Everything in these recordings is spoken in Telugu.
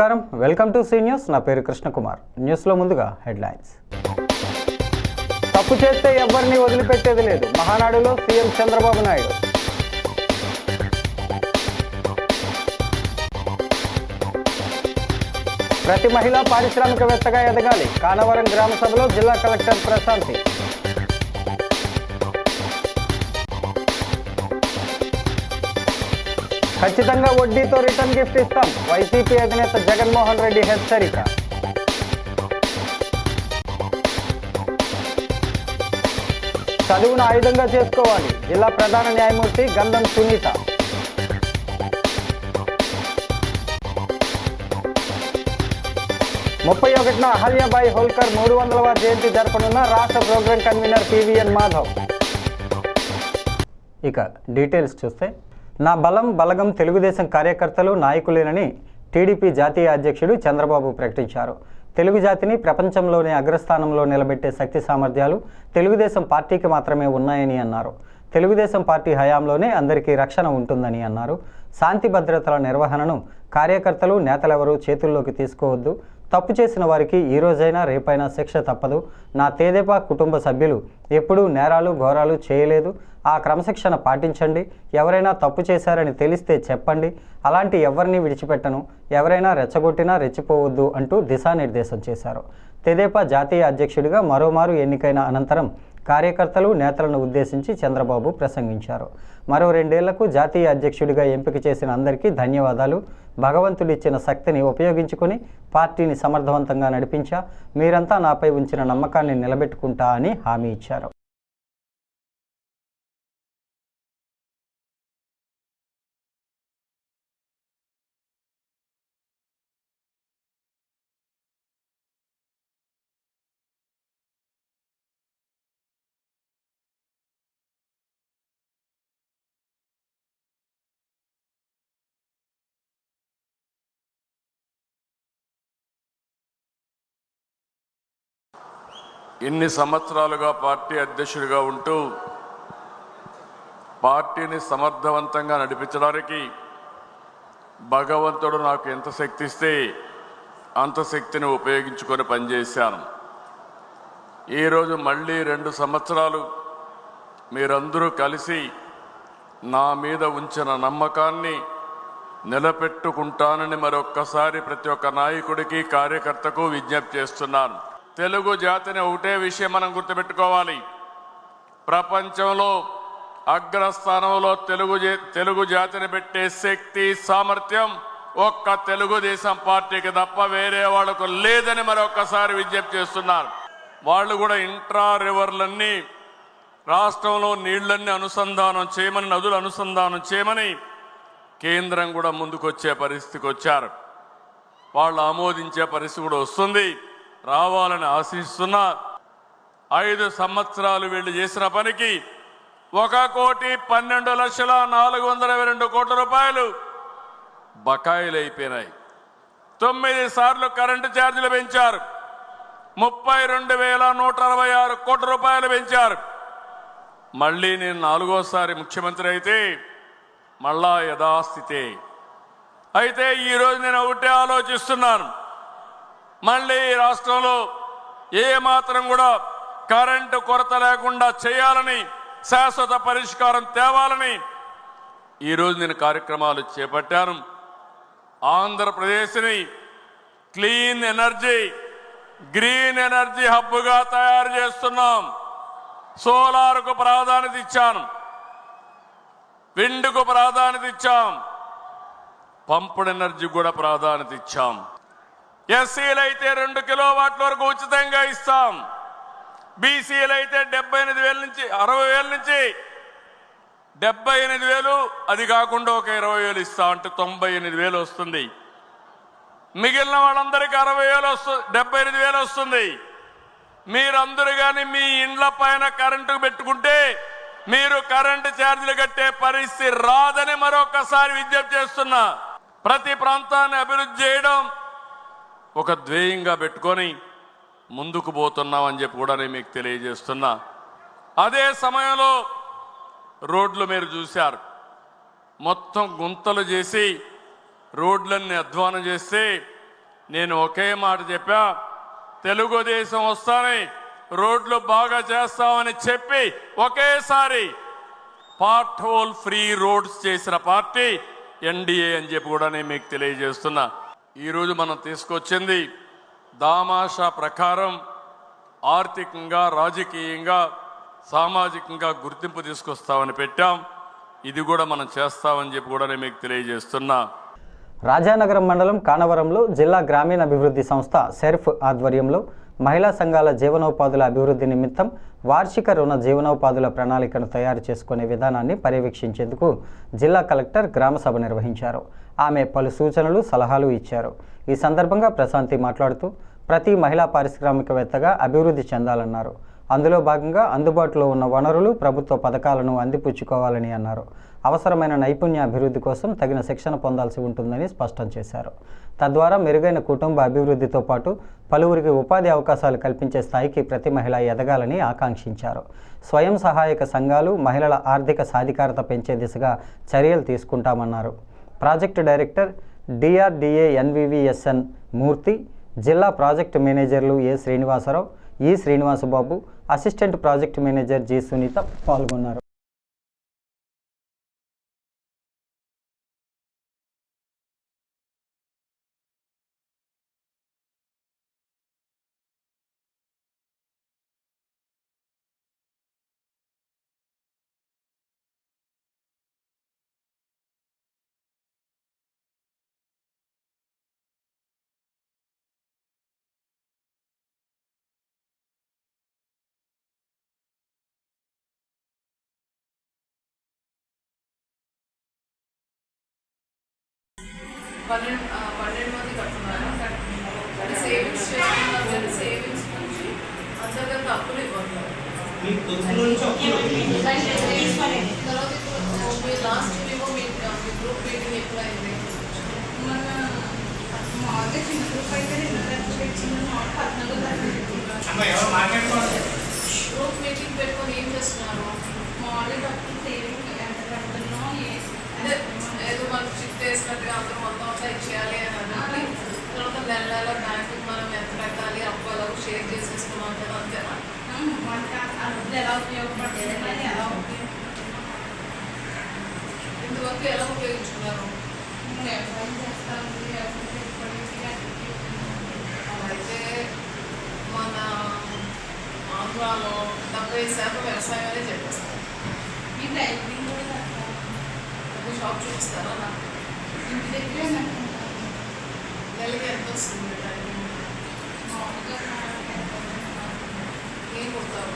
నమస్కారం, వెల్కమ్ టు సీ న్యూస్. నా పేరు కృష్ణకుమార్. న్యూస్లో ముందుగా హెడ్లైన్స్. తప్పు చేస్తే ఎవరిని వదిలిపెట్టేది లేదు, మహానాడులో సీఎం చంద్రబాబు నాయుడు. ప్రతి మహిళ పారిశ్రామికవేత్తగా ఎదగాలి, కానవరం గ్రామ సభలో జిల్లా కలెక్టర్ ప్రశాంతి. ఖచ్చితంగా వడ్డీతో రిటర్న్ గిఫ్ట్ ఇస్తాం, వైసీపీ అధినేత జగన్మోహన్ రెడ్డి హెచ్చరిక. చదువును ఆయుధంగా చేసుకోవాలి, జిల్లా ప్రధాన న్యాయమూర్తి గంధం సునీత. ముప్పై 31న అహల్యాబాయి హోల్కర్ 300వ జయంతి జరపనున్న రాష్ట్ర ప్రోగ్రాం కన్వీనర్ పివిఎన్ మాధవ్. ఇక డీటెయిల్స్ చూస్తే, నా బలం బలగం తెలుగుదేశం కార్యకర్తలు నాయకులేనని టీడీపీ జాతీయ అధ్యక్షుడు చంద్రబాబు ప్రకటించారు. తెలుగు జాతిని ప్రపంచంలోనే అగ్రస్థానంలో నిలబెట్టే శక్తి సామర్థ్యాలు తెలుగుదేశం పార్టీకి మాత్రమే ఉన్నాయని అన్నారు. తెలుగుదేశం పార్టీ హయాంలోనే అందరికీ రక్షణ ఉంటుందని అన్నారు. శాంతి భద్రతల నిర్వహణను కార్యకర్తలు నేతలెవరూ చేతుల్లోకి తీసుకోవద్దు. తప్పు చేసిన వారికి ఈ రోజైనా రేపైనా శిక్ష తప్పదు. నా తెదేపా కుటుంబ సభ్యులు ఎప్పుడూ నేరాలు ఘోరాలు చేయలేదు. ఆ క్రమశిక్షణ పాటించండి. ఎవరైనా తప్పు చేశారని తెలిస్తే చెప్పండి. అలాంటి ఎవరిని విడిచిపెట్టను. ఎవరైనా రెచ్చగొట్టినా రెచ్చిపోవద్దు అంటూ దిశానిర్దేశం చేశారు. తెదేపా జాతీయ అధ్యక్షుడిగా మరోమారు ఎన్నికైన అనంతరం కార్యకర్తలు నేతలను ఉద్దేశించి చంద్రబాబు ప్రసంగించారు. మరో 2 ఏళ్లకు జాతీయ అధ్యక్షుడిగా ఎంపిక చేసిన అందరికీ ధన్యవాదాలు. భగవంతుడిచ్చిన శక్తిని ఉపయోగించుకొని పార్టీని సమర్థవంతంగా నడిపించా. మీరంతా నాపై ఉంచిన నమ్మకాన్ని నిలబెట్టుకుంటా అని హామీ ఇచ్చారు. ఇన్ని సంవత్సరాలుగా పార్టీ అధ్యక్షుడిగా ఉంటూ పార్టీని సమర్థవంతంగా నడిపించడానికి భగవంతుడు నాకు ఎంత శక్తి ఇస్తే అంత శక్తిని ఉపయోగించుకొని పనిచేశాను. ఈరోజు మళ్ళీ 2 సంవత్సరాలు మీరందరూ కలిసి నా మీద ఉంచిన నమ్మకాన్ని నిలబెట్టుకుంటానని మరొక్కసారి ప్రతి ఒక్క నాయకుడికి కార్యకర్తకు విజ్ఞప్తి చేస్తున్నాను. తెలుగు జాతిని ఒకటే విషయం మనం గుర్తుపెట్టుకోవాలి. ప్రపంచంలో అగ్రస్థానంలో తెలుగు జాతిని పెట్టే శక్తి సామర్థ్యం ఒక్క తెలుగుదేశం పార్టీకి తప్ప వేరే వాళ్లకు లేదని మరొకసారి విజ్ఞప్తి చేస్తున్నారు. వాళ్ళు కూడా ఇంట్రా రివర్లన్నీ రాష్ట్రంలో నీళ్లన్నీ అనుసంధానం చేయమని, నదులు అనుసంధానం చేయమని కేంద్రం కూడా ముందుకొచ్చే పరిస్థితికి వచ్చారు. వాళ్ళు ఆమోదించే పరిస్థితి కూడా వస్తుంది, రావాలని ఆశిస్తున్నా. 5 సంవత్సరాలు వీళ్ళు చేసిన పనికి 1,12,422 కోట్ల రూపాయలు బకాయిలు అయిపోయినాయి. 9 సార్లు కరెంటు ఛార్జీలు పెంచారు. 32,166 కోట్ల రూపాయలు పెంచారు. మళ్ళీ నేను 4వసారి ముఖ్యమంత్రి అయితే మళ్ళా యథాస్థితే. అయితే ఈరోజు నేను ఒకటే ఆలోచిస్తున్నాను, మళ్ళీ రాష్ట్రంలో ఏమాత్రం కూడా కరెంటు కొరత లేకుండా చేయాలని, శాశ్వత పరిష్కారం తేవాలని ఈరోజు నేను కార్యక్రమాలు చేపట్టాను. ఆంధ్రప్రదేశ్ని క్లీన్ ఎనర్జీ, గ్రీన్ ఎనర్జీ హబ్గా తయారు చేస్తున్నాం. సోలార్కు ప్రాధాన్యత ఇచ్చాను, విండ్కు ప్రాధాన్యత ఇచ్చాం, పంపుడ్ ఎనర్జీ కూడా ప్రాధాన్యత ఇచ్చాం. ఎస్సీలు అయితే 2 కిలోవాట్ల వరకు ఉచితంగా ఇస్తాం. బీసీలు అయితే 78,000 నుంచి 60,000 నుంచి 78,000, అది కాకుండా ఒక 20,000 ఇస్తాం, అంటే 98,000 వస్తుంది. మిగిలిన వాళ్ళందరికీ 60,000 వస్తుంది, 78,000 వస్తుంది. మీరందరూ కానీ మీ ఇండ్ల పైన కరెంటు పెట్టుకుంటే మీరు కరెంటు ఛార్జీలు కట్టే పరిస్థితి రాదని మరొకసారి విజ్ఞప్తి చేస్తున్నా. ప్రతి ప్రాంతాన్ని అభివృద్ధి చేయడం ఒక ధ్యేయంగా పెట్టుకొని ముందుకు పోతున్నామని చెప్పి కూడా నేను మీకు తెలియజేస్తున్నా. అదే సమయంలో రోడ్లు మీరు చూశారు, మొత్తం గుంతలు చేసి రోడ్లన్నీ అధ్వానం చేస్తే నేను ఒకే మాట చెప్పా, తెలుగుదేశం వస్తానే రోడ్లు బాగా చేస్తామని చెప్పి ఒకేసారి పార్ట్ హోల్ ఫ్రీ రోడ్స్ చేసిన పార్టీ ఎన్డీఏ అని చెప్పి కూడా నేను మీకు తెలియజేస్తున్నా. ఈరోజు మనం తీసుకొచ్చింది దామాషా ప్రకారం ఆర్థికంగా, రాజకీయంగా, సామాజికంగా గుర్తింపు తీసుకొస్తామని పెట్టాం. ఇది కూడా మనం చేస్తామని చెప్పి కూడా నేను మీకు తెలియజేస్తున్నా. రాజానగరం మండలం కానవరంలో జిల్లా గ్రామీణాభివృద్ధి సంస్థ సెర్ఫ్ ఆధ్వర్యంలో మహిళా సంఘాల జీవనోపాధుల అభివృద్ధి నిమిత్తం వార్షిక రుణ జీవనోపాధుల ప్రణాళికను తయారు చేసుకునే విధానాన్ని పర్యవేక్షించేందుకు జిల్లా కలెక్టర్ గ్రామసభ నిర్వహించారు. ఆమె పలు సూచనలు, సలహాలు ఇచ్చారు. ఈ సందర్భంగా ప్రశాంతి మాట్లాడుతూ ప్రతి మహిళా పారిశ్రామికవేత్తగా అభివృద్ధి చెందాలన్నారు. అందులో భాగంగా అందుబాటులో ఉన్న వనరులు, ప్రభుత్వ పథకాలను అందిపుచ్చుకోవాలని అన్నారు. అవసరమైన నైపుణ్య అభివృద్ధి కోసం తగిన శిక్షణ పొందాల్సి ఉంటుందని స్పష్టం చేశారు. తద్వారా మెరుగైన కుటుంబ అభివృద్ధితో పాటు పలువురికి ఉపాధి అవకాశాలు కల్పించే స్థాయికి ప్రతి మహిళ ఎదగాలని ఆకాంక్షించారు. స్వయం సహాయక సంఘాలు మహిళల ఆర్థిక సాధికారత పెంచే దిశగా చర్యలు తీసుకుంటామన్నారు. Project director DRDA NVVSN Murthy, జిల్లా project managers A Srinivasarao, E Srinivasababu, assistant project manager G Sunitha పాల్గొన్నారు. పన్నెండు మంది కట్టున్నారు. అంటే సేవింగ్స్ చేసుకున్నారు, కానీ సేవింగ్స్ నుంచి అంతర్గత అప్పులు ఇవ్వట్లేదు. తర్వాత ఇప్పుడు మీ లాస్ట్ మేము మీ గ్రూప్ మీటింగ్ ఎప్పుడైంది? గ్రూప్ మీటింగ్ పెట్టుకొని ఏం చేస్తున్నారు? అంటే ఏదో మనకు చిట్ వేసినట్టుగా అందరూ మొత్తం అంతా ఇచ్చేయాలి అని అన్నది. తర్వాత నెల నెల బ్యాంకుకి మనం ఎంత పెట్టాలి, అప్పు ఎలా షేర్ చేసేసుకున్నాం కదా, అంతేనా? ఎలా ఉపయోగపడుతుంది, ఎలా ఇంతవరకు ఎలా ఉపయోగించుకున్నారు? అయితే మన ఆంధ్రాలో 70% వ్యవసాయమే చెప్పేస్తారు. షాప్ చూపిస్తారా? నాకు ఇంటి దగ్గరే నెలకి ఎంత వస్తుంది టైమింగ్? ఏం కొడతారు?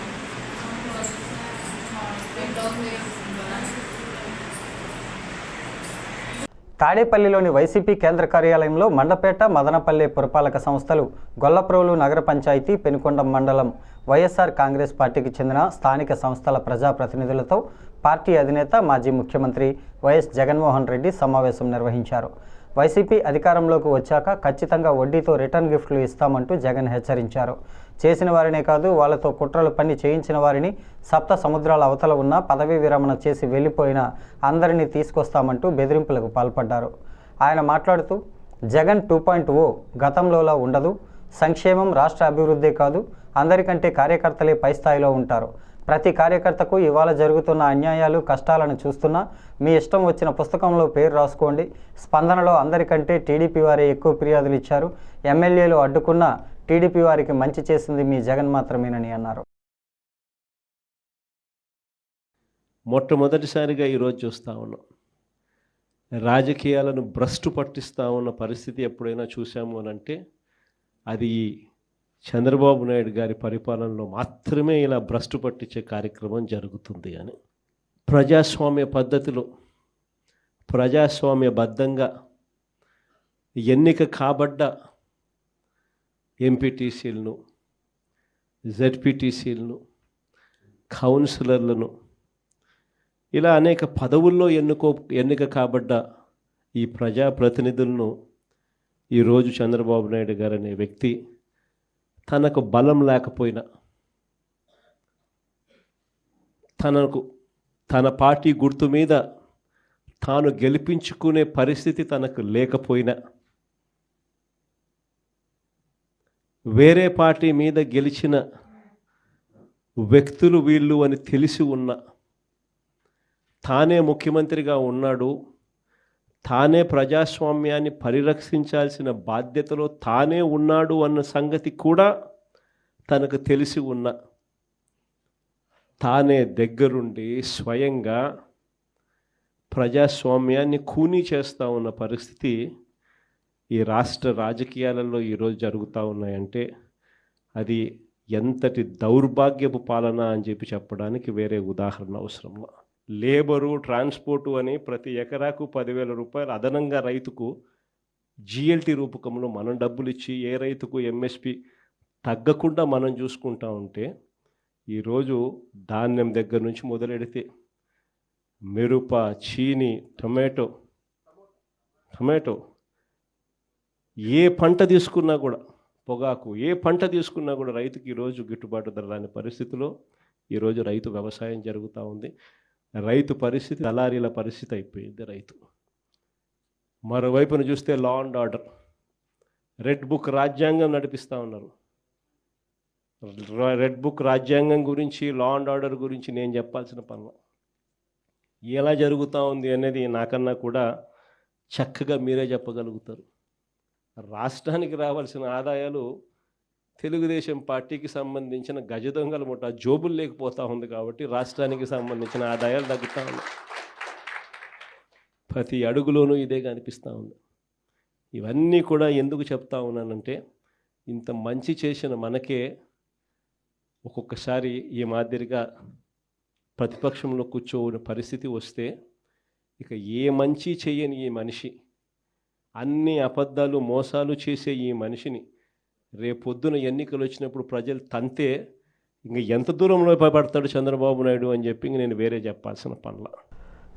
తాడేపల్లిలోని వైసీపీ కేంద్ర కార్యాలయంలో మండపేట, మదనపల్లె పురపాలక సంస్థలు, గొల్లప్రోలు నగర పంచాయతీ, పెనుకొండ మండలం వైఎస్ఆర్ కాంగ్రెస్ పార్టీకి చెందిన స్థానిక సంస్థల ప్రజాప్రతినిధులతో పార్టీ అధినేత మాజీ ముఖ్యమంత్రి వైఎస్ జగన్మోహన్ రెడ్డి సమావేశం నిర్వహించారు. వైసీపీ అధికారంలోకి వచ్చాక ఖచ్చితంగా వడ్డీతో రిటర్న్ గిఫ్ట్లు ఇస్తామంటూ జగన్ హెచ్చరించారు. చేసిన వారినే కాదు, వాళ్లతో కుట్రలు పని చేయించిన వారిని, సప్త సముద్రాల అవతల ఉన్న పదవీ విరమణ చేసి వెళ్ళిపోయిన అందరినీ తీసుకొస్తామంటూ బెదిరింపులకు పాల్పడ్డారు. ఆయన మాట్లాడుతూ జగన్ 2.0 గతంలోలా ఉండదు, సంక్షేమం, రాష్ట్ర అభివృద్ధే కాదు, అందరికంటే కార్యకర్తలే పై స్థాయిలో ఉంటారు. ప్రతి కార్యకర్తకు ఇవాళ జరుగుతున్న అన్యాయాలు, కష్టాలను చూస్తున్నా మీ ఇష్టం వచ్చిన పుస్తకంలో పేరు రాసుకోండి. స్పందనలో అందరికంటే టీడీపీ వారే ఎక్కువ ఫిర్యాదులు ఇచ్చారు. ఎమ్మెల్యేలు అడ్డుకున్న టీడీపీ వారికి మంచి చేసింది మీ జగన్ మాత్రమేనని అన్నారు. మొట్టమొదటిసారిగా ఈరోజు చూస్తూ ఉన్నాం, రాజకీయాలను భ్రష్టు పట్టిస్తూ ఉన్న పరిస్థితి ఎప్పుడైనా చూసాము అని అంటే అది చంద్రబాబు నాయుడు గారి పరిపాలనలో మాత్రమే ఇలా భ్రష్టు పట్టించే కార్యక్రమం జరుగుతుంది అని. ప్రజాస్వామ్య పద్ధతిలో ప్రజాస్వామ్యబద్ధంగా ఎన్నిక కాబడ్డ ఎంపీటీసీలను, జెడ్పీటీసీలను, కౌన్సిలర్లను, ఇలా అనేక పదవుల్లో ఎన్నిక కాబడ్డ ఈ ప్రజాప్రతినిధులను ఈరోజు చంద్రబాబు నాయుడు గారు అనే వ్యక్తి తనకు బలం లేకపోయినా, తన పార్టీ గుర్తు మీద తాను గెలిపించుకునే పరిస్థితి తనకు లేకపోయినా వేరే పార్టీ మీద గెలిచిన వ్యక్తులు వీళ్ళు అని తెలిసి ఉన్న, తానే ముఖ్యమంత్రిగా ఉన్నాడు, తానే ప్రజాస్వామ్యాన్ని పరిరక్షించాల్సిన బాధ్యతలో తానే ఉన్నాడు అన్న సంగతి కూడా తనకు తెలిసి ఉన్న, తానే దగ్గరుండి స్వయంగా ప్రజాస్వామ్యాన్ని ఖూనీ చేస్తూ ఉన్న పరిస్థితి ఈ రాష్ట్ర రాజకీయాలలో ఈరోజు జరుగుతూ ఉన్నాయంటే అది ఎంతటి దౌర్భాగ్యపు పాలన అని చెప్పడానికి వేరే ఉదాహరణ అవసరంలా. లేబరు, ట్రాన్స్పోర్టు అని ప్రతి ఎకరాకు 10,000 రూపాయలు అదనంగా రైతుకు జిఎల్టీ రూపకంలో మనం డబ్బులు ఇచ్చి ఏ రైతుకు ఎంఎస్పి తగ్గకుండా మనం చూసుకుంటా ఉంటే, ఈరోజు ధాన్యం దగ్గర నుంచి మొదలెడితే మిరప, చీని, టొమాటో ఏ పంట తీసుకున్నా కూడా, పొగాకు ఏ పంట తీసుకున్నా కూడా రైతుకి ఈరోజు గిట్టుబాటు ధర రాని పరిస్థితిలో ఈరోజు రైతు వ్యవసాయం జరుగుతూ ఉంది. రైతు పరిస్థితి దళారీల పరిస్థితి అయిపోయింది రైతు. మరోవైపున చూస్తే law and order, red book రాజ్యాంగం నడిపిస్తూ ఉన్నారు. రెడ్ బుక్ రాజ్యాంగం గురించి, లా అండ్ ఆర్డర్ గురించి నేను చెప్పాల్సిన పనులు ఎలా జరుగుతూ ఉంది అనేది నాకన్నా కూడా చక్కగా మీరే చెప్పగలుగుతారు. రాష్ట్రానికి రావాల్సిన ఆదాయాలు తెలుగుదేశం పార్టీకి సంబంధించిన గజ దొంగల ముఠా జోబులు లేకపోతూ ఉంది కాబట్టి రాష్ట్రానికి సంబంధించిన ఆదాయాలు తగ్గుతూ ఉన్నాయి. ప్రతి అడుగులోనూ ఇదే కనిపిస్తూ ఉంది. ఇవన్నీ కూడా ఎందుకు చెప్తా ఉన్నానంటే, ఇంత మంచి చేసిన మనకే ఒక్కొక్కసారి ఈ మాదిరిగా ప్రతిపక్షంలో కూర్చోని పరిస్థితి వస్తే, ఇక ఏ మంచి చేయని ఈ మనిషి, అన్ని అబద్ధాలు మోసాలు చేసే ఈ మనిషిని రేపొద్దున ఎన్నికలు వచ్చినప్పుడు ప్రజలు తంతే ఇంక ఎంత దూరంలో పడతాడు చంద్రబాబు నాయుడు అని చెప్పి ఇంక నేను వేరే చెప్పాల్సిన పనుల.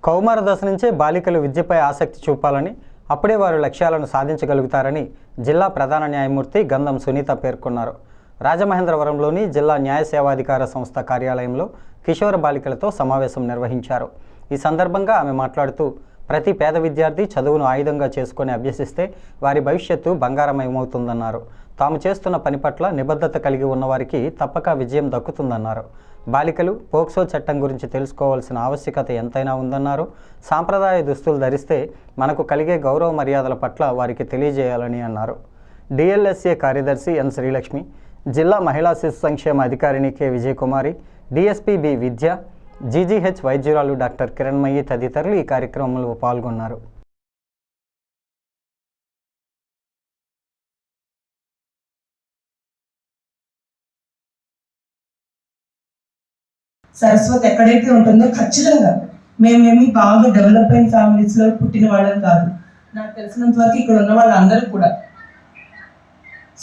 కౌమార దశ నుంచే బాలికలు విద్యపై ఆసక్తి చూపాలని, అప్పుడే వారు లక్ష్యాలను సాధించగలుగుతారని జిల్లా ప్రధాన న్యాయమూర్తి గంధం సునీత పేర్కొన్నారు. రాజమహేంద్రవరంలోని జిల్లా న్యాయ సేవాధికార సంస్థ కార్యాలయంలో కిషోర బాలికలతో సమావేశం నిర్వహించారు. ఈ సందర్భంగా ఆమె మాట్లాడుతూ, ప్రతి పేద విద్యార్థి చదువును ఆయుధంగా చేసుకొని అభ్యసిస్తే వారి భవిష్యత్తు బంగారమయమవుతుందన్నారు. తాము చేస్తున్న పని పట్ల నిబద్ధత కలిగి ఉన్నవారికి తప్పక విజయం దక్కుతుందన్నారు. బాలికలు పోక్సో చట్టం గురించి తెలుసుకోవాల్సిన ఆవశ్యకత ఎంతైనా ఉందన్నారు. సాంప్రదాయ దుస్తులు ధరిస్తే మనకు కలిగే గౌరవ మర్యాదల పట్ల వారికి తెలియజేయాలని అన్నారు. డిఎల్ఎస్ఏ కార్యదర్శి ఎన్ శ్రీలక్ష్మి, జిల్లా మహిళా శిశు సంక్షేమ అధికారిణి కె విజయకుమారి, డిఎస్పీ బి విద్య, జీజీహెచ్ వైద్యురాలు డాక్టర్ కిరణ్మయి తదితరులు ఈ కార్యక్రమంలో పాల్గొన్నారు. సరస్వతి ఎక్కడైతే ఉంటుందో ఖచ్చితంగా మేమేమి బాగా డెవలప్ అయిన ఫ్యామిలీస్లో పుట్టిన వాళ్ళని కాదు. నాకు తెలిసినంత వరకు ఇక్కడ ఉన్న వాళ్ళందరూ కూడా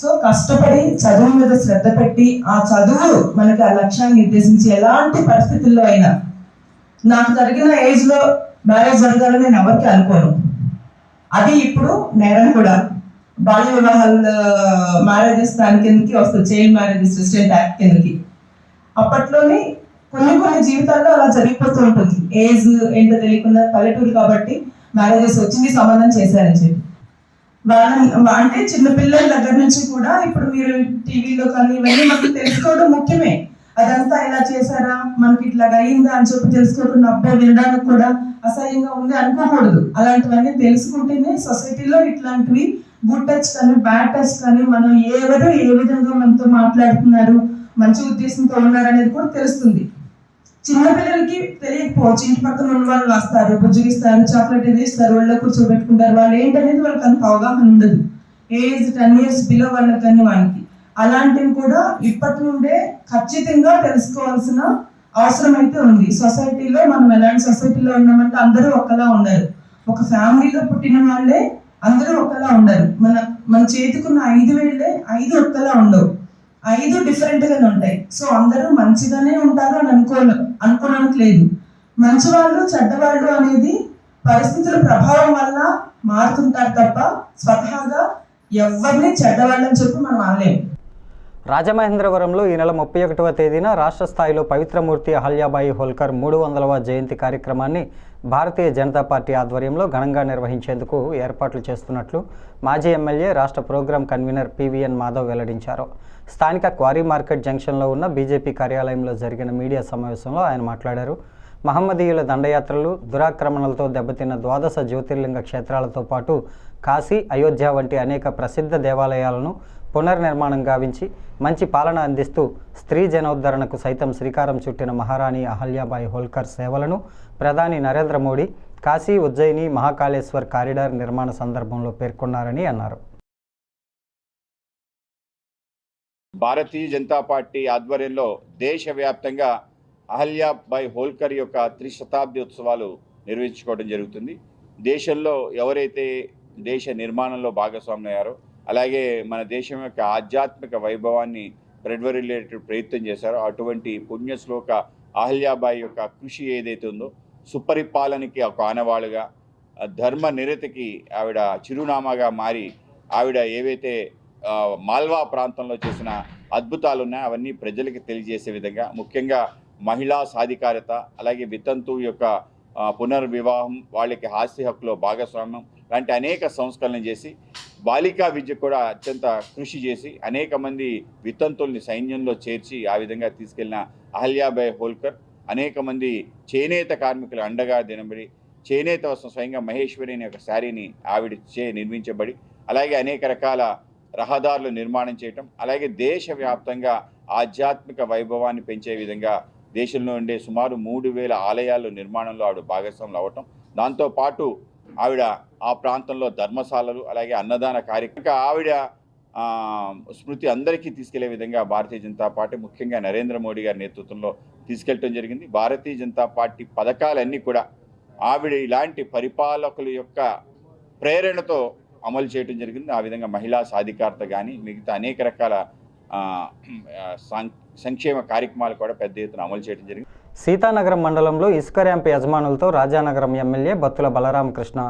సో కష్టపడి చదువు మీద శ్రద్ధ పెట్టి ఆ చదువు మనకి ఆ లక్ష్యాన్ని నిర్దేశించి ఎలాంటి పరిస్థితుల్లో అయినా, నాకు జరిగిన ఏజ్లో మ్యారేజ్ జరగాలని నేను ఎవరికి అనుకోను. అది ఇప్పుడు నేరం కూడా. బాల్య వివాహాల మ్యారేజెస్ దాని కిందకి వస్తుంది, చైల్డ్ మ్యారేజెస్ రెసిడెంట్ యాక్ట్ కిందకి. అప్పట్లోనే కొన్ని జీవితాల్లో అలా జరిగిపోతూ ఉంటుంది. ఏజ్ ఏంటో తెలియకుండా పల్లెటూరు కాబట్టి మ్యారేజెస్ వచ్చింది, సంబంధం చేశారని చెప్పి అంటే చిన్నపిల్లల దగ్గర నుంచి కూడా ఇప్పుడు మీరు టీవీలో కానీ ఇవన్నీ మనకు తెలుసుకోవడం ముఖ్యమే. అదంతా ఇలా చేశారా, మనకి ఇట్లా అయిందా అని చెప్పి తెలుసుకోకుండా అబ్బాయి వినడానికి కూడా అసహ్యంగా ఉంది అనుకోకూడదు. అలాంటివన్నీ తెలుసుకుంటేనే సొసైటీలో ఇట్లాంటివి గుడ్ టచ్ కానీ బ్యాడ్ టచ్ కానీ మనం ఎవరు ఏ విధంగా మనతో మాట్లాడుతున్నారు, మంచి ఉద్దేశంతో ఉన్నారు అనేది కూడా తెలుస్తుంది. చిన్నపిల్లలకి తెలియకపోవచ్చు, ఇంటి పక్కన ఉన్న వాళ్ళు వస్తారు, బుజ్జగిస్తారు, చాక్లెట్ ఏది ఇస్తారు, వాళ్ళ కూర్చోబెట్టుకుంటారు. వాళ్ళు ఏంటనేది వాళ్ళకి అంత అవగాహన ఉండదు. ఏజ్ 10 years బిలో వాళ్ళకి కానీ వాళ్ళకి అలాంటివి కూడా ఇప్పటి నుండే ఖచ్చితంగా తెలుసుకోవాల్సిన అవసరం అయితే ఉంది. సొసైటీలో మనం ఎలాంటి సొసైటీలో ఉన్నామంటే అందరూ ఒకలా ఉండరు. ఒక ఫ్యామిలీలో పుట్టిన వాళ్ళే అందరూ ఒకలా ఉండరు. మన చేతికున్న 5 వేళ్ళే 5 ఒక్కలా ఉండవు, 5 డిఫరెంట్గానే ఉంటాయి. సో అందరూ మంచిగానే ఉంటారు అని అనుకోవడానికి లేదు. మంచివాళ్ళు చెడ్డవాళ్ళు అనేది పరిస్థితుల ప్రభావం వల్ల మారుతుంటారు తప్ప స్వతహాగా ఎవరిని చెడ్డవాళ్ళని చెప్పి మనం అనలేము. రాజమహేంద్రవరంలో ఈ నెల 31వ తేదీన రాష్ట్ర స్థాయిలో పవిత్రమూర్తి అహల్యాబాయి హోల్కర్ 300వ జయంతి కార్యక్రమాన్ని భారతీయ జనతా పార్టీ ఆధ్వర్యంలో ఘనంగా నిర్వహించేందుకు ఏర్పాట్లు చేస్తున్నట్లు మాజీ ఎమ్మెల్యే రాష్ట్ర ప్రోగ్రాం కన్వీనర్ పివిఎన్ మాధవ్ వెల్లడించారు. స్థానిక క్వారీ మార్కెట్ జంక్షన్లో ఉన్న బీజేపీ కార్యాలయంలో జరిగిన మీడియా సమావేశంలో ఆయన మాట్లాడారు. మహమ్మదీయుల దండయాత్రలు, దురాక్రమణలతో దెబ్బతిన్న ద్వాదశ జ్యోతిర్లింగ క్షేత్రాలతో పాటు కాశీ, అయోధ్య వంటి అనేక ప్రసిద్ధ దేవాలయాలను పునర్నిర్మాణం గావించి మంచి పాలన అందిస్తూ స్త్రీ జనోద్ధరణకు సైతం శ్రీకారం చుట్టిన మహారాణి అహల్యాబాయి హోల్కర్ సేవలను ప్రధాని నరేంద్ర మోడీ కాశీ, ఉజ్జయిని, మహాకాళేశ్వర్ కారిడార్ నిర్మాణ సందర్భంలో పేర్కొన్నారని అన్నారు. భారతీయ జనతా పార్టీ ఆధ్వర్యంలో దేశవ్యాప్తంగా అహల్యాబాయి హోల్కర్ యొక్క త్రిశతాబ్ది ఉత్సవాలు నిర్వహించుకోవడం జరుగుతుంది. దేశంలో ఎవరైతే దేశ నిర్మాణంలో భాగస్వాములు అయ్యారో, అలాగే మన దేశం యొక్క ఆధ్యాత్మిక వైభవాన్ని ప్రజ్వరిల్లేట ప్రయత్నం చేశారో అటువంటి పుణ్యశ్లోక అహల్యాబాయి యొక్క కృషి ఏదైతే ఉందో, సుపరిపాలనకి ఒక ఆనవాళ్ళుగా, ధర్మ నిరతికి ఆవిడ చిరునామాగా మారి ఆవిడ ఏవైతే మాల్వా ప్రాంతంలో చేసిన అద్భుతాలు ఉన్నాయో అవన్నీ ప్రజలకి తెలియజేసే విధంగా, ముఖ్యంగా మహిళా సాధికారత, అలాగే వితంతు యొక్క పునర్వివాహం, వాళ్ళకి ఆస్తి హక్కులో భాగస్వామ్యం లాంటి అనేక సంస్కరణలు చేసి బాలికా విద్య కూడా అత్యంత కృషి చేసి అనేక మంది వితంతుల్ని సైన్యంలో చేర్చి ఆ విధంగా తీసుకెళ్లిన అహల్యాబాయి హోల్కర్ అనేక మంది చేనేత కార్మికులు అండగా దినబడి చేనేత వస్త్రం స్వయంగా మహేశ్వరి అనే ఒక శారీని ఆవిడ నిర్మించబడి, అలాగే అనేక రకాల రహదారులు నిర్మాణం చేయటం, అలాగే దేశవ్యాప్తంగా ఆధ్యాత్మిక వైభవాన్ని పెంచే విధంగా దేశంలో ఉండే సుమారు 3000 ఆలయాలు నిర్మాణంలో ఆవిడ భాగస్వాములు అవ్వటం, దాంతోపాటు ఆవిడ ఆ ప్రాంతంలో ధర్మశాలలు, అలాగే అన్నదాన కార్యక్రమం ఆవిడ స్మృతి అందరికీ తీసుకెళ్లే విధంగా భారతీయ జనతా పార్టీ ముఖ్యంగా నరేంద్ర మోడీ గారి నేతృత్వంలో తీసుకెళ్ళటం జరిగింది. భారతీయ జనతా పార్టీ పథకాలన్నీ కూడా ఆవిడ ఇలాంటి పరిపాలకుల యొక్క ప్రేరణతో అమలు చేయడం జరిగింది. ఆ విధంగా మహిళా సాధికారత కానీ మిగతా అనేక రకాల సంక్షేమ కార్యక్రమాలు కూడా పెద్ద ఎత్తున అమలు చేయడం జరిగింది. సీతానగరం మండలంలో ఇసుక ర్యాంపు యజమానులతో రాజానగరం ఎమ్మెల్యే బత్తుల బలరామకృష్ణ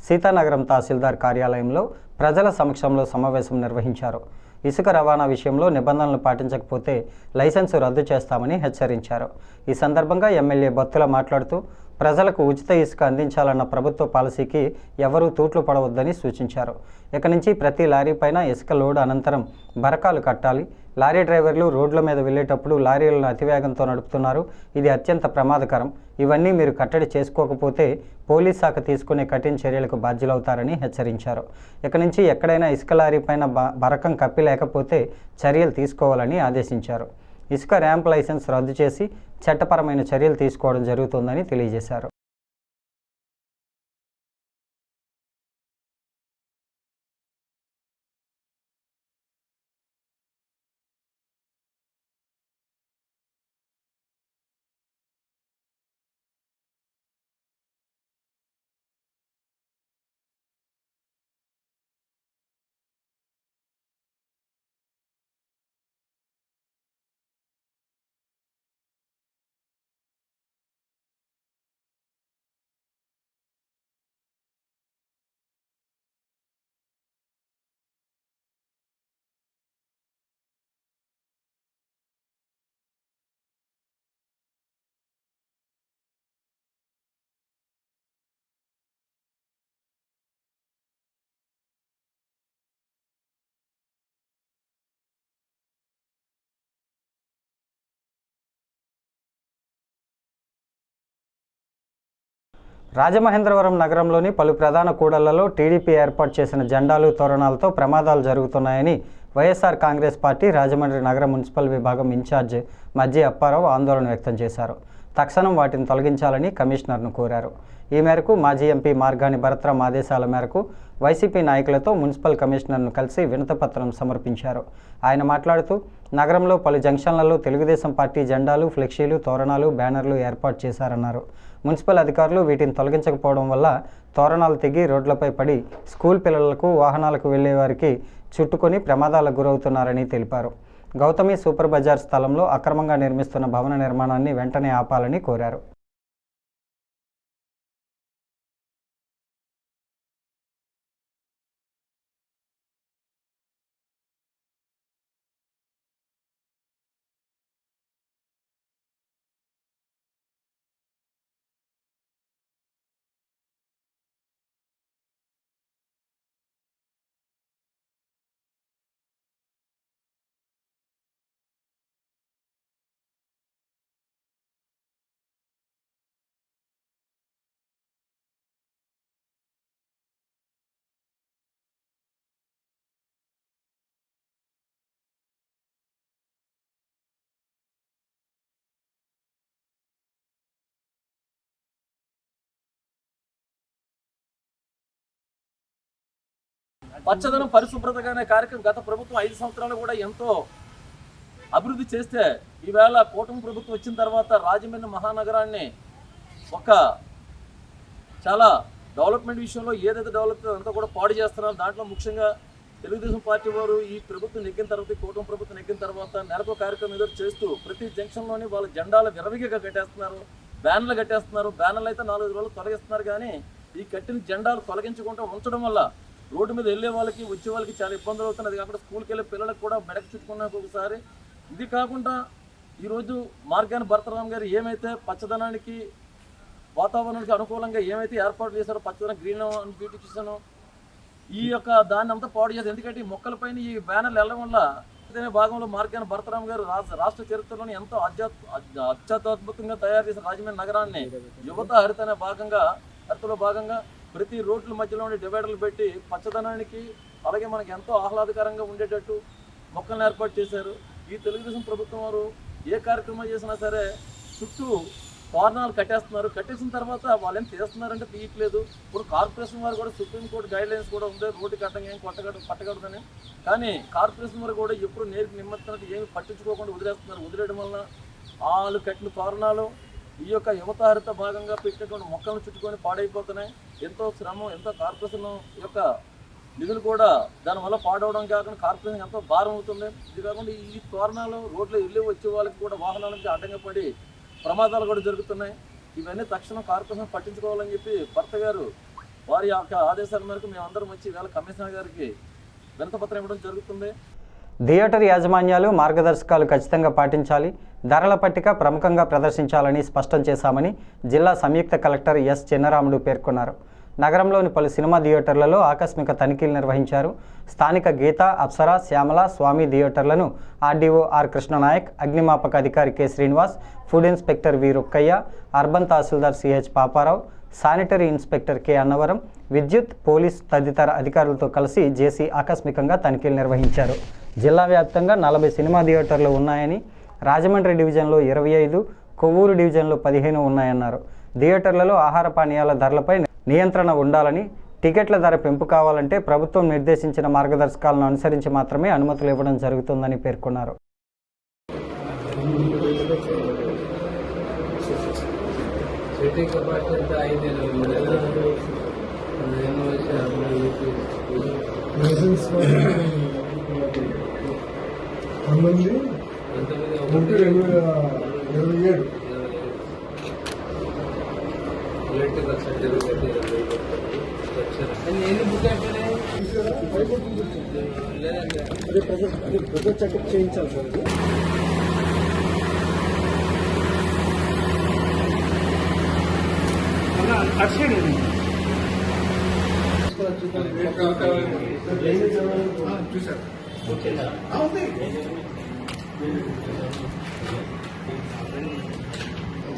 సీతానగరం తహసీల్దార్ కార్యాలయంలో ప్రజల సమక్షంలో సమావేశం నిర్వహించారు. ఇసుక రవాణా విషయంలో నిబంధనలు పాటించకపోతే లైసెన్సు రద్దు చేస్తామని హెచ్చరించారు. ఈ సందర్భంగా ఎమ్మెల్యే బత్తుల మాట్లాడుతూ ప్రజలకు ఉచిత ఇసుక అందించాలన్న ప్రభుత్వ పాలసీకి ఎవరూ తూట్లు పడవద్దని సూచించారు. ఇక నుంచి ప్రతి లారీ పైన ఇసుక లోడ్ అనంతరం బరకాలు కట్టాలి. లారీ డ్రైవర్లు రోడ్ల మీద వెళ్ళేటప్పుడు లారీలను అతివేగంతో నడుపుతున్నారు. ఇది అత్యంత ప్రమాదకరం. ఇవన్నీ మీరు కట్టడి చేసుకోకపోతే పోలీస్ శాఖ తీసుకునే కఠిన చర్యలకు బాధ్యులవుతారని హెచ్చరించారు. ఇక నుంచి ఎక్కడైనా ఇసుక లారీ పైన బరకం కప్పి లేకపోతే చర్యలు తీసుకోవాలని ఆదేశించారు. ఇసుక ర్యాంప్ లైసెన్స్ రద్దు చేసి చట్టపరమైన చర్యలు తీసుకోవడం జరుగుతుందని తెలియజేశారు. రాజమహేంద్రవరం నగరంలోని పలు ప్రధాన కూడళ్లలో టీడీపీ ఏర్పాటు చేసిన జెండాలు, తోరణాలతో ప్రమాదాలు జరుగుతున్నాయని వైఎస్ఆర్ కాంగ్రెస్ పార్టీ రాజమండ్రి నగర మున్సిపల్ విభాగం ఇన్ఛార్జ్ మజ్జి అప్పారావు ఆందోళన వ్యక్తం చేశారు. తక్షణం వాటిని తొలగించాలని కమిషనర్ను కోరారు. ఈ మేరకు మాజీ ఎంపీ మార్గాని భరత్రాం ఆదేశాల మేరకు వైసీపీ నాయకులతో మున్సిపల్ కమిషనర్ను కలిసి వినతిపత్రం సమర్పించారు. ఆయన మాట్లాడుతూ నగరంలో పలు జంక్షన్లలో తెలుగుదేశం పార్టీ జెండాలు, ఫ్లెక్సీలు, తోరణాలు, బ్యానర్లు ఏర్పాటు చేశారన్నారు. మున్సిపల్ అధికారులు వీటిని తొలగించకపోవడం వల్ల తోరణాలు తెగి రోడ్లపై పడి స్కూల్ పిల్లలకు, వాహనాలకు వెళ్లే వారికి చుట్టుకొని ప్రమాదాలకు గురవుతున్నారని తెలిపారు. గౌతమి సూపర్ బజార్ స్థలంలో అక్రమంగా నిర్మిస్తున్న భవన నిర్మాణాన్ని వెంటనే ఆపాలని కోరారు. పచ్చదనం పరిశుభ్రతగా అనే కార్యక్రమం గత ప్రభుత్వం 5 సంవత్సరాలు కూడా ఎంతో అభివృద్ధి చేస్తే ఈవేళ కూటమి ప్రభుత్వం వచ్చిన తర్వాత రాజమండ్రి మహానగరాన్ని ఒక చాలా డెవలప్మెంట్ విషయంలో ఏదైతే డెవలప్ అంతా కూడా పాడు చేస్తున్నారు. దాంట్లో ముఖ్యంగా తెలుగుదేశం పార్టీ వారు ఈ ప్రభుత్వం నెగ్గిన తర్వాత, ఈ కూటమి ప్రభుత్వం నెగ్గిన తర్వాత నెలకు కార్యక్రమం ఎదురు చేస్తూ ప్రతి జంక్షన్లోని వాళ్ళ జెండాలు విరవిగా కట్టేస్తున్నారు, బ్యానర్లు కట్టేస్తున్నారు. బ్యానర్లు అయితే 4 రోజులు తొలగిస్తున్నారు, కానీ ఈ కట్టిన జెండాలు తొలగించకుండా ఉంచడం వల్ల రోడ్డు మీద వెళ్ళే వాళ్ళకి వచ్చే వాళ్ళకి చాలా ఇబ్బందులు అవుతున్నాయి. అది కాకుండా స్కూల్కి వెళ్ళే పిల్లలకు కూడా మెడకు చుట్టుకున్నాక ఒకసారి. ఇది కాకుండా ఈరోజు మార్గాని భరతరామ్ గారు ఏమైతే పచ్చదనానికి వాతావరణానికి అనుకూలంగా ఏమైతే ఏర్పాట్లు చేశారో, పచ్చదనం గ్రీన్ అండ్ బ్యూటిఫికేషన్, ఈ యొక్క దాన్ని అంతా పాడు చేస్తారు. ఎందుకంటే ఈ మొక్కలపైన ఈ బ్యానర్లు వెళ్ళడం వల్ల అదే భాగంలో మార్గాని భరతరామ్ గారు రాష్ట్ర చరిత్రలోని ఎంతో అత్యద్భుతంగా తయారు చేసిన రాజమండ్రి నగరాన్ని యువత హరిత అనే హరితలో భాగంగా ప్రతి రోడ్ల మధ్యలోని డివైడర్లు పెట్టి పచ్చదనానికి అలాగే మనకి ఎంతో ఆహ్లాదకరంగా ఉండేటట్టు మొక్కలను ఏర్పాటు చేశారు. ఈ తెలుగుదేశం ప్రభుత్వం వారు ఏ కార్యక్రమం చేసినా సరే చుట్టూ తోరణాలు కట్టేస్తున్నారు. కట్టేసిన తర్వాత వాళ్ళు ఏం చేస్తున్నారంటే తీయట్లేదు. ఇప్పుడు కార్పొరేషన్ వారు కూడా సుప్రీంకోర్టు గైడ్లైన్స్ కూడా ఉంది, రోడ్డు కట్టంగా ఏం పట్టకూడదని. కానీ కార్పొరేషన్ వారు కూడా ఎప్పుడు నేరుగా నిమ్మత్తున్నట్టు ఏమి పట్టించుకోకుండా వదిలేస్తున్నారు. వదిలేయడం వలన వాళ్ళు కట్టిన తోరణాలు ఈ యొక్క యువత హరిత భాగంగా పెట్టినటువంటి మొక్కలను చుట్టుకొని పాడైపోతున్నాయి. ఎంతో శ్రమ, ఎంతో కార్పొరేషన్ యొక్క నిధులు కూడా దానివల్ల పాడవడం కాకుండా కార్పొరేషన్ ఎంతో భారం అవుతుంది. ఇది కాకుండా ఈ తోరణాలు రోడ్లు వెళ్ళి వచ్చే వాళ్ళకి కూడా వాహనాలకి అడ్డంగా పడి ప్రమాదాలు కూడా జరుగుతున్నాయి. ఇవన్నీ తక్షణం కార్పొరేషన్ పట్టించుకోవాలని చెప్పి భర్త గారు వారి యొక్క ఆదేశాల మేరకు మేమందరం వచ్చి వేళ కమిషనర్ గారికి వినతిపత్రం ఇవ్వడం జరుగుతుంది. థియేటర్ యాజమాన్యాలు మార్గదర్శకాలు ఖచ్చితంగా పాటించాలి, ధరల పట్టిక ప్రముఖంగా ప్రదర్శించాలని స్పష్టం చేశామని జిల్లా సంయుక్త కలెక్టర్ ఎస్ చిన్నరాముడు పేర్కొన్నారు. నగరంలోని పలు సినిమా థియేటర్లలో ఆకస్మిక తనిఖీలు నిర్వహించారు. స్థానిక గీత, అప్సరా, శ్యామల, స్వామి థియేటర్లను ఆర్డీఓ ఆర్ కృష్ణనాయక్, అగ్నిమాపక అధికారి K Srinivas, food inspector V Rukkaiah, urban tahsildar CH Paparao, sanitary inspector K Annavaram, విద్యుత్, పోలీస్ తదితర అధికారులతో కలిసి జేసీ ఆకస్మికంగా తనిఖీలు నిర్వహించారు. జిల్లా వ్యాప్తంగా 40 సినిమా థియేటర్లు ఉన్నాయని, రాజమండ్రి డివిజన్లో 25, కొవ్వూరు డివిజన్లో 15 ఉన్నాయన్నారు. థియేటర్లలో ఆహార పానీయాల ధరలపై నియంత్రణ ఉండాలని, టికెట్ల ధర పెంపు కావాలంటే ప్రభుత్వం నిర్దేశించిన మార్గదర్శకాలను అనుసరించి మాత్రమే అనుమతులు ఇవ్వడం జరుగుతుందని పేర్కొన్నారు.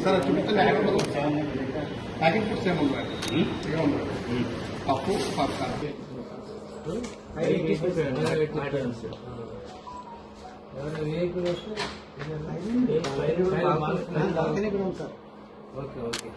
సార్ చూపిస్తున్న ప్యాకింగ్ ఫుడ్స్ ఏమున్నాయి పప్పు ఓకే ఓకే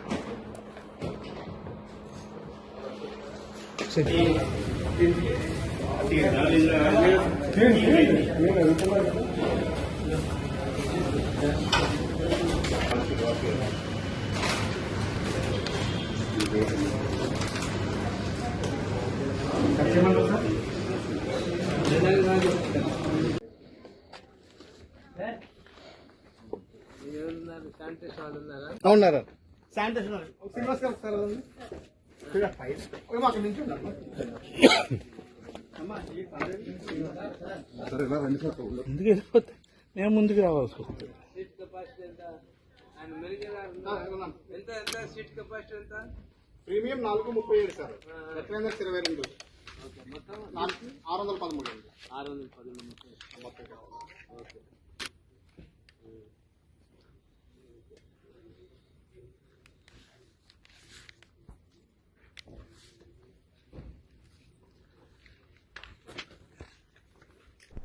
ఉన్నారా శానిటేషన్ శ్రీనివాస్ గారు సార్ మాకు నుంచి ముందుకు వెళ్ళిపోతే నేను ముందుకు రావాల్సి వస్తుంది. ప్రీమియం 437 సార్, ఎట్లయినా 22, మొత్తం 613. 613 మొత్తం.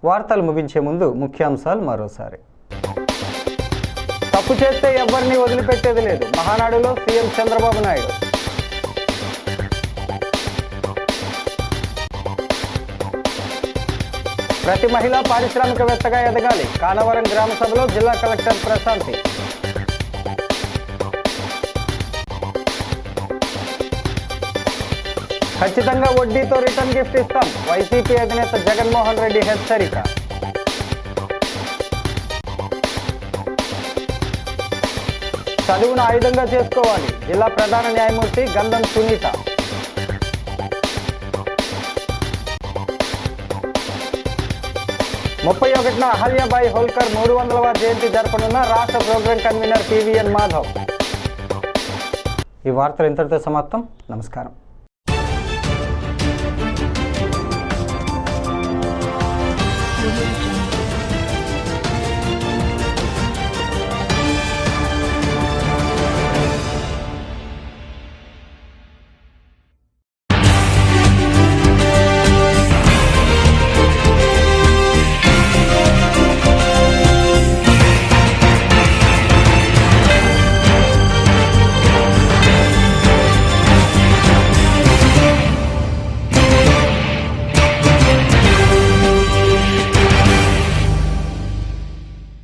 వార్తలు ముగించే ముందు ముఖ్యాంశాలు మరోసారి. తప్పు చేస్తే ఎవరిని వదిలిపెట్టేది లేదు, మహానాడులో సీఎం చంద్రబాబు నాయుడు. ప్రతి మహిళ పారిశ్రామికవేత్తగా ఎదగాలి. కానవరం గ్రామ సభలో జిల్లా కలెక్టర్ ప్రశాంతి. ఖచ్చితంగా వడ్డీతో రిటర్న్ గిఫ్ట్ ఇస్తాం. వైసీపీ అధినేత జగన్మోహన్ రెడ్డి హెచ్చరిక. చదువును ఆయుధంగా చేసుకోవాలి. జిల్లా ప్రధాన న్యాయమూర్తి గంధం సునీత. ముప్పై 31న అహల్యాబాయి హోల్కర్ 300వ జయంతి జరపనున్న రాష్ట్ర ప్రోగ్రాం కన్వీనర్ పివిఎన్ మాధవ్. ఈ వార్తలు ఇంతటితో సమాప్తం. నమస్కారం.